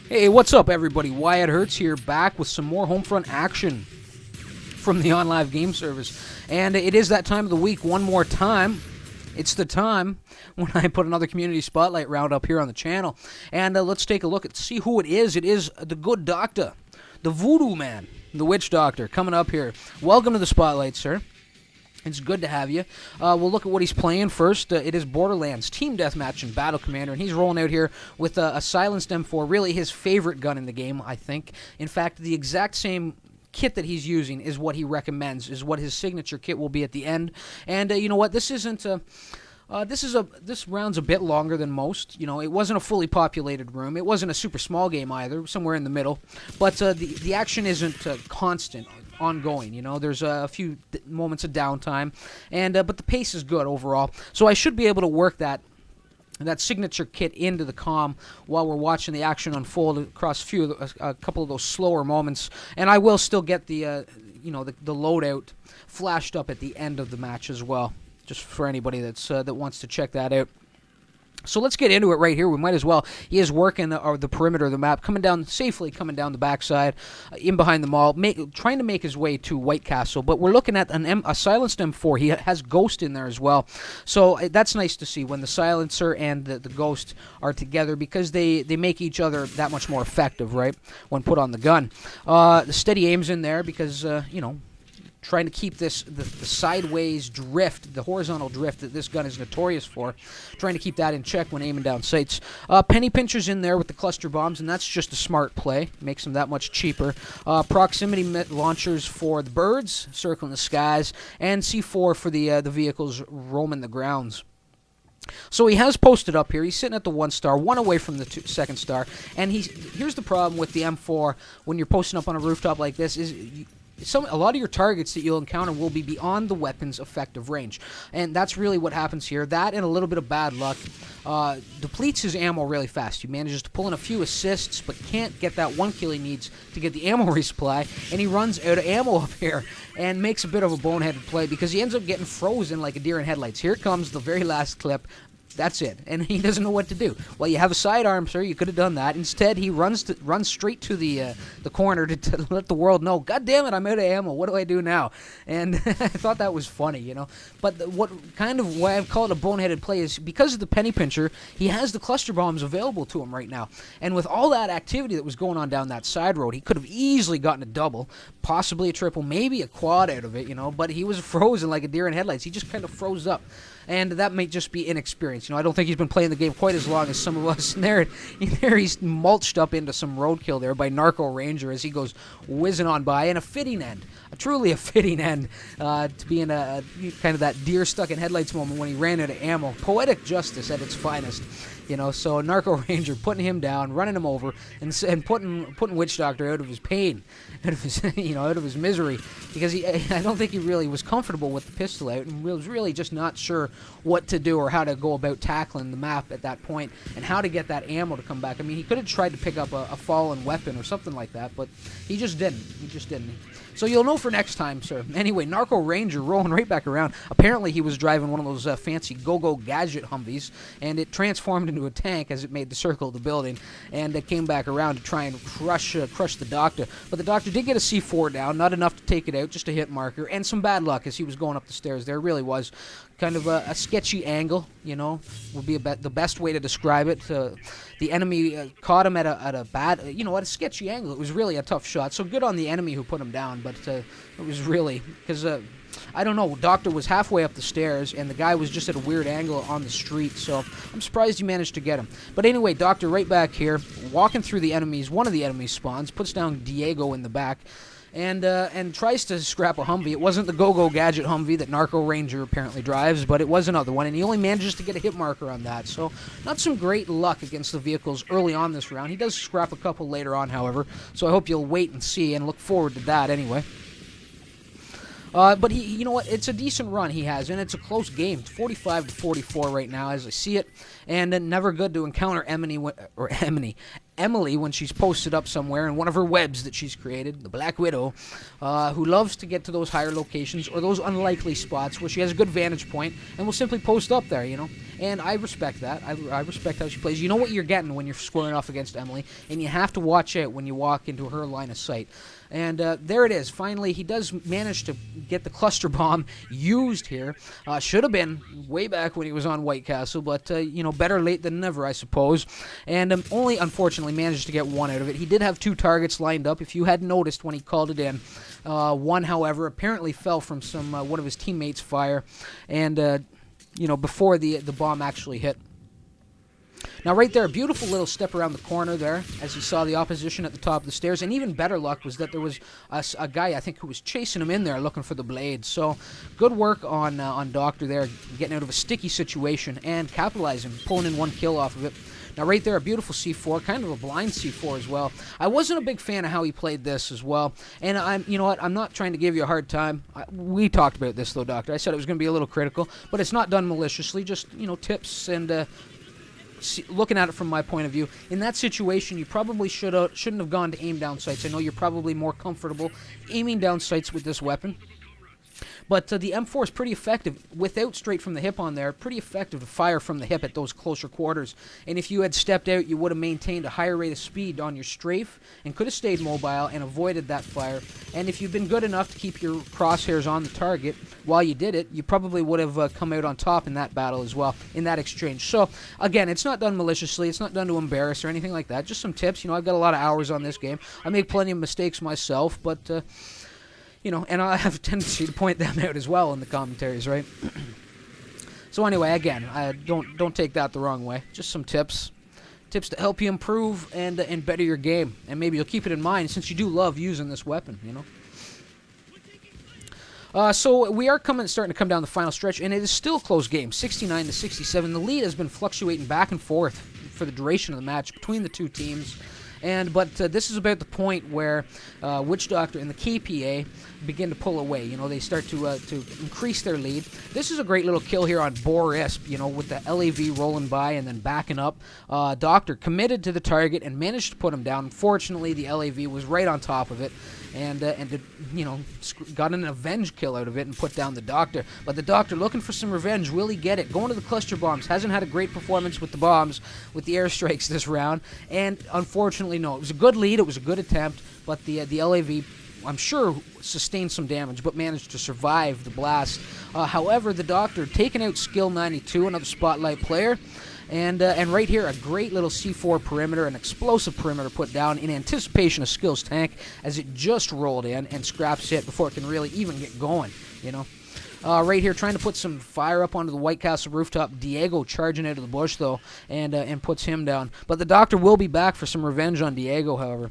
Hey, what's up, everybody? Wyatt Hertz here, back with some more Homefront action from the OnLive game service. And it is that time of the week one more time. It's the time when I put another community spotlight round up here on the channel. And let's take a look at see who it is. It is the good doctor, the voodoo man, the witch doctor, coming up here. Welcome to the spotlight, sir. It's good to have you. We'll look at what he's playing first. It is Borderlands Team Deathmatch and Battle Commander, and he's rolling out here with a silenced M4, really his favorite gun in the game, I think. In fact, the exact same kit that he's using is what he recommends, is what his signature kit will be at the end. And you know what? This isn't this round's a bit longer than most. You know, it wasn't a fully populated room. It wasn't a super small game either, somewhere in the middle. But the action isn't constant, ongoing. You know, there's a few moments of downtime, and but the pace is good overall. So I should be able to work that signature kit into the comm while we're watching the action unfold across a couple of those slower moments, and I will still get the the loadout flashed up at the end of the match as well, just for anybody that wants to check that out. So let's get into it right here. We might as well. He is working the perimeter of the map, coming down the backside, in behind the mall, trying to make his way to White Castle. But we're looking at a silenced M4. He has Ghost in there as well. So that's nice to see when the silencer and the Ghost are together, because they make each other that much more effective, right, when put on the gun. The steady aim's in there because, trying to keep the sideways drift, the horizontal drift that this gun is notorious for, trying to keep that in check when aiming down sights. Penny pinchers in there with the cluster bombs, and that's just a smart play. Makes them that much cheaper. Proximity launchers for the birds, circling the skies, and C4 for the vehicles roaming the grounds. So he has posted up here. He's sitting at the 1 star, one away from the second star. And here's the problem with the M4 when you're posting up on a rooftop like this is a lot of your targets that you'll encounter will be beyond the weapon's effective range. And that's really what happens here. That and a little bit of bad luck depletes his ammo really fast. He manages to pull in a few assists, but can't get that one kill he needs to get the ammo resupply, and he runs out of ammo up here and makes a bit of a boneheaded play because he ends up getting frozen like a deer in headlights. Here comes the very last clip. That's it, and he doesn't know what to do. Well, you have a sidearm, sir. You could have done that. Instead, he runs straight to the corner to let the world know, God damn it, I'm out of ammo. What do I do now? And I thought that was funny, you know. But why I've called it a boneheaded play is because of the penny pincher, he has the cluster bombs available to him right now. And with all that activity that was going on down that side road, he could have easily gotten a double, possibly a triple, maybe a quad out of it, you know. But he was frozen like a deer in headlights. He just kind of froze up. And that may just be inexperience. You know, I don't think he's been playing the game quite as long as some of us. And there he's mulched up into some roadkill there by Narco Ranger as he goes whizzing on by. And a fitting end, truly a fitting end, to be in a kind of that deer stuck in headlights moment when he ran out of ammo. Poetic justice at its finest. You know, so Narco Ranger putting him down, running him over, and putting Witch Doctor out of his pain, out of his out of his misery, because I don't think he really was comfortable with the pistol out, and was really just not sure what to do or how to go about tackling the map at that point, and how to get that ammo to come back. I mean, he could have tried to pick up a fallen weapon or something like that, but he just didn't. So you'll know for next time, sir. Anyway, Narco Ranger rolling right back around. Apparently he was driving one of those fancy go-go gadget Humvees, and it transformed into a tank as it made the circle of the building, and it came back around to try and crush the doctor. But the doctor did get a C4 down, not enough to take it out, just a hit marker, and some bad luck as he was going up the stairs. There really was kind of a sketchy angle, you know, would be the best way to describe it. The enemy caught him at a sketchy angle. It was really a tough shot. So good on the enemy who put him down, but it was really, because, I don't know, Doctor was halfway up the stairs, and the guy was just at a weird angle on the street, so I'm surprised he managed to get him. But anyway, Doctor right back here, walking through one of the enemy's spawns, puts down Diego in the back, and tries to scrap a Humvee. It wasn't the go-go gadget Humvee that Narco Ranger apparently drives, but it was another one, and he only manages to get a hit marker on that. So not some great luck against the vehicles early on this round. He does scrap a couple later on, however, so I hope you'll wait and see and look forward to that anyway. But you know what? It's a decent run he has, and it's a close game. It's 45-44 right now, as I see it, and never good to encounter Emily, when she's posted up somewhere in one of her webs that she's created, the Black Widow, who loves to get to those higher locations or those unlikely spots where she has a good vantage point and will simply post up there, you know. And I respect that. I respect how she plays. You know what you're getting when you're squaring off against Emily, and you have to watch out when you walk into her line of sight. And there it is. Finally, he does manage to get the cluster bomb used here. Should have been way back when he was on White Castle, but, you know, better late than never, I suppose. And only, unfortunately, managed to get one out of it. He did have 2 targets lined up, if you had noticed when he called it in. One, however, apparently fell from one of his teammates' fire, and, you know, before the bomb actually hit. Now, right there, a beautiful little step around the corner there, as he saw the opposition at the top of the stairs. And even better luck was that there was a guy, I think, who was chasing him in there looking for the blade. So, good work on Doctor there, getting out of a sticky situation and capitalizing, pulling in 1 kill off of it. Now, right there, a beautiful C4, kind of a blind C4 as well. I wasn't a big fan of how he played this as well. And you know what, I'm not trying to give you a hard time. We talked about this, though, Doctor. I said it was going to be a little critical, but it's not done maliciously, just, you know, tips and... looking at it from my point of view, in that situation, you probably shouldn't have gone to aim down sights. I know you're probably more comfortable aiming down sights with this weapon. But the M4 is pretty effective, without straight from the hip on there, pretty effective to fire from the hip at those closer quarters. And if you had stepped out, you would have maintained a higher rate of speed on your strafe and could have stayed mobile and avoided that fire. And if you've been good enough to keep your crosshairs on the target while you did it, you probably would have come out on top in that battle as well, in that exchange. So, again, it's not done maliciously, it's not done to embarrass or anything like that, just some tips. You know, I've got a lot of hours on this game. I make plenty of mistakes myself, but... you know, and I have a tendency to point them out as well in the commentaries, right? So anyway, again, don't take that the wrong way. Just some tips to help you improve and better your game, and maybe you'll keep it in mind since you do love using this weapon, you know. So we are starting to come down the final stretch, and it is still a close game, 69-67. The lead has been fluctuating back and forth for the duration of the match between the 2 teams. But this is about the point where Witch Doctor and the KPA begin to pull away. You know, they start to increase their lead. This is a great little kill here on Borisp, you know, with the LAV rolling by and then backing up. Doctor committed to the target and managed to put him down. Unfortunately, the LAV was right on top of it. And you know, got an avenge kill out of it and put down the Doctor. But the Doctor, looking for some revenge, will he get it? Going to the cluster bombs. Hasn't had a great performance with the bombs, with the airstrikes this round. And unfortunately, no. It was a good lead. It was a good attempt. But the LAV, I'm sure, sustained some damage, but managed to survive the blast. However, the Doctor, taking out Skill 92, another spotlight player. And right here, a great little C4 perimeter, an explosive perimeter put down in anticipation of Skill's tank as it just rolled in and scraps it before it can really even get going, you know. Right here, trying to put some fire up onto the White Castle rooftop. Diego charging out of the bush, though, and puts him down. But the Doctor will be back for some revenge on Diego, however.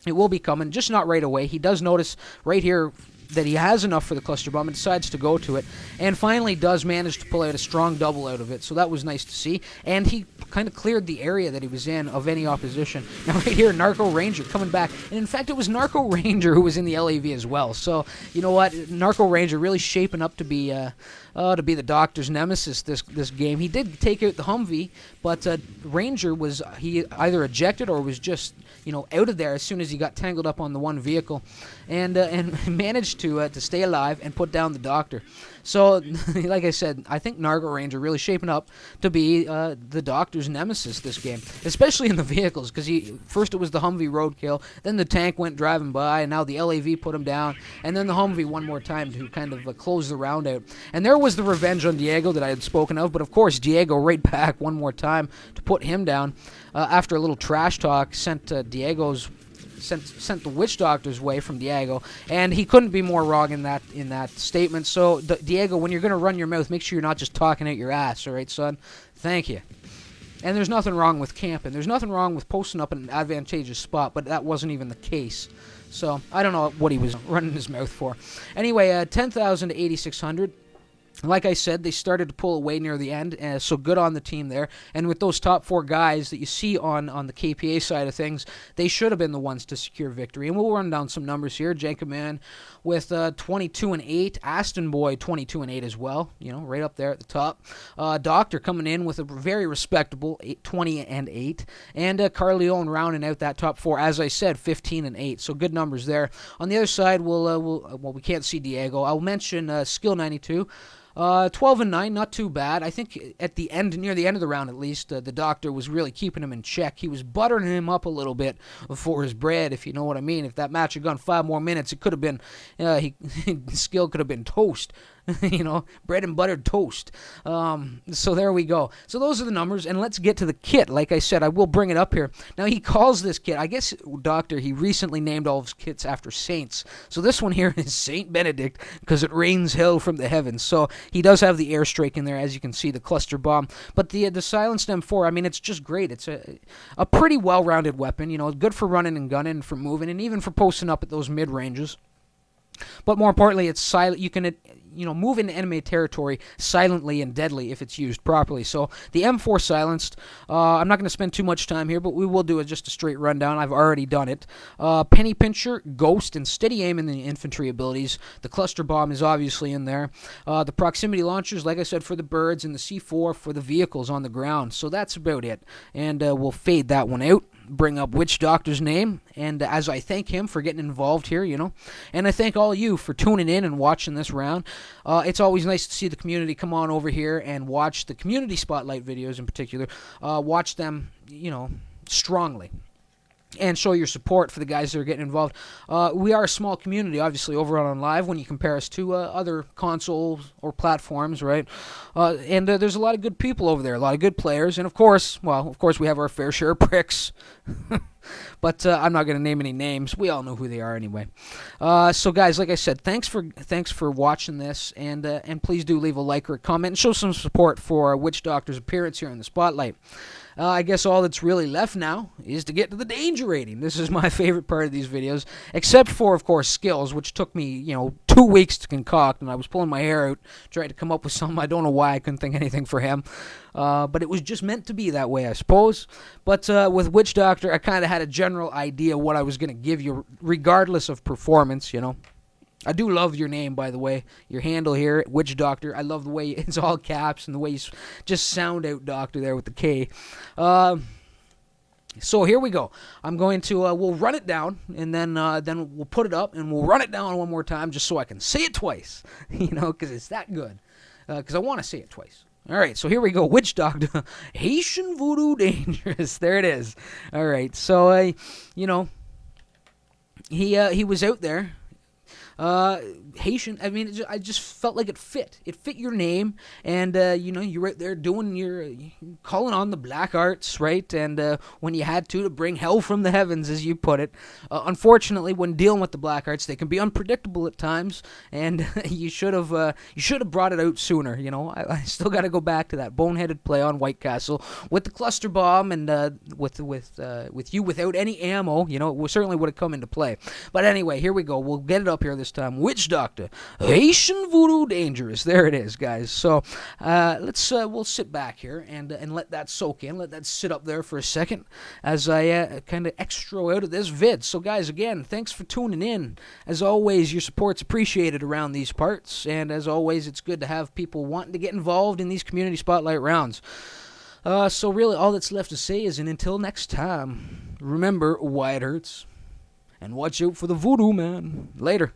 It will be coming, just not right away. He does notice right here that he has enough for the cluster bomb and decides to go to it, and finally does manage to pull out a strong double out of it, so that was nice to see. And he kind of cleared the area that he was in of any opposition. Now right here, Narco Ranger coming back, and in fact it was Narco Ranger who was in the LAV as well, so you know what, Narco Ranger really shaping up to be the Doctor's nemesis this game. He did take out the Humvee, but Ranger was either ejected or was just, you know, out of there as soon as he got tangled up on the one vehicle, and managed to stay alive and put down the Doctor. So, like I said, I think Narco Ranger really shaping up to be the Doctor's nemesis this game, especially in the vehicles, because first it was the Humvee roadkill, then the tank went driving by, and now the LAV put him down, and then the Humvee one more time to kind of close the round out. And there was the revenge on Diego that I had spoken of, but of course Diego right back one more time to put him down. After a little trash talk, sent the Witch Doctor's way from Diego, and he couldn't be more wrong in that statement. So Diego, when you're going to run your mouth, make sure you're not just talking out your ass, all right, son? Thank you. And there's nothing wrong with camping. There's nothing wrong with posting up in an advantageous spot, but that wasn't even the case. So I don't know what he was running his mouth for. Anyway, 10,000 to 8,600. Like I said, they started to pull away near the end, so good on the team there. And with those top 4 guys that you see on the KPA side of things, they should have been the ones to secure victory. And we'll run down some numbers here. Jankaman with 22-8, Aston Boy 22-8 as well, right up there at the top. Doctor coming in with a very respectable 20-8, and Carleone rounding out that top 4. As I said, 15-8. So good numbers there. On the other side, we can't see Diego. I'll mention Skill 92. 12-9, not too bad. I think at the end, near the end of the round at least, the Doctor was really keeping him in check. He was buttering him up a little bit for his bread, if you know what I mean. If that match had gone 5 more minutes, it could have been, Skill could have been toast. Bread and buttered toast. So there we go. So those are the numbers, and let's get to the kit. Like I said, I will bring it up here. Now, he calls this kit, I guess, Doctor, he recently named all of his kits after saints. So this one here is Saint Benedict, because it rains hell from the heavens. So he does have the airstrike in there, as you can see, the cluster bomb. But the silenced M4, I mean, it's just great. It's a pretty well-rounded weapon. Good for running and gunning, for moving, and even for posting up at those mid-ranges. But more importantly, it's silent. You can, move into enemy territory silently and deadly if it's used properly. So the M4 silenced. I'm not going to spend too much time here, but we will do just a straight rundown. I've already done it. Penny Pincher, Ghost, and Steady Aim in the infantry abilities. The cluster bomb is obviously in there. The proximity launchers, like I said, for the birds, and the C4 for the vehicles on the ground. So that's about it. And we'll fade that one out. Bring up Witch Doctor's name, and as I thank him for getting involved here, and I thank all you for tuning in and watching this round. It's always nice to see the community come on over here and watch the community spotlight videos in particular. Watch them, strongly. And show your support for the guys that are getting involved. We are a small community, obviously, over on Live when you compare us to other consoles or platforms, right? And there's a lot of good people over there, a lot of good players, and of course, we have our fair share of pricks. But I'm not going to name any names. We all know who they are anyway. So, guys, like I said, thanks for watching this, and please do leave a like or a comment and show some support for Witch Doctor's appearance here in the spotlight. I guess all that's really left now is to get to the danger rating. This is my favorite part of these videos, except for, of course, skills, which took me, 2 weeks to concoct, and I was pulling my hair out trying to come up with something. I don't know why I couldn't think of anything for him, but it was just meant to be that way, I suppose. But with Witch Doctor, I kind of had a general idea what I was going to give you, regardless of performance, I do love your name, by the way. Your handle here, Witch Doctor. I love the way it's all caps and the way you just sound out Doctor there with the K. So here we go. I'm going to, we'll run it down, and then we'll put it up, and we'll run it down one more time just so I can say it twice, because it's that good. Because I want to say it twice. All right, so here we go. Witch Doctor, Haitian Voodoo Dangerous. There it is. All right, so, he was out there. Haitian, I mean, I just felt like it fit. It fit your name, and, you're out there doing calling on the black arts, right? And when you had to bring hell from the heavens, as you put it. Unfortunately, when dealing with the black arts, they can be unpredictable at times, and you should have brought it out sooner, I still got to go back to that boneheaded play on White Castle with the cluster bomb, and with you without any ammo, it certainly would have come into play. But anyway, here we go. We'll get it up here this time. Witch Doctor, Haitian Voodoo Dangerous. There it is, guys. So we'll sit back here and let that soak in. Let that sit up there for a second as I kind of extra out of this vid. So, guys, again, thanks for tuning in. As always, your support's appreciated around these parts, and as always, it's good to have people wanting to get involved in these community spotlight rounds. So really, all that's left to say is, and until next time, remember why it hurts, and watch out for the voodoo man. Later.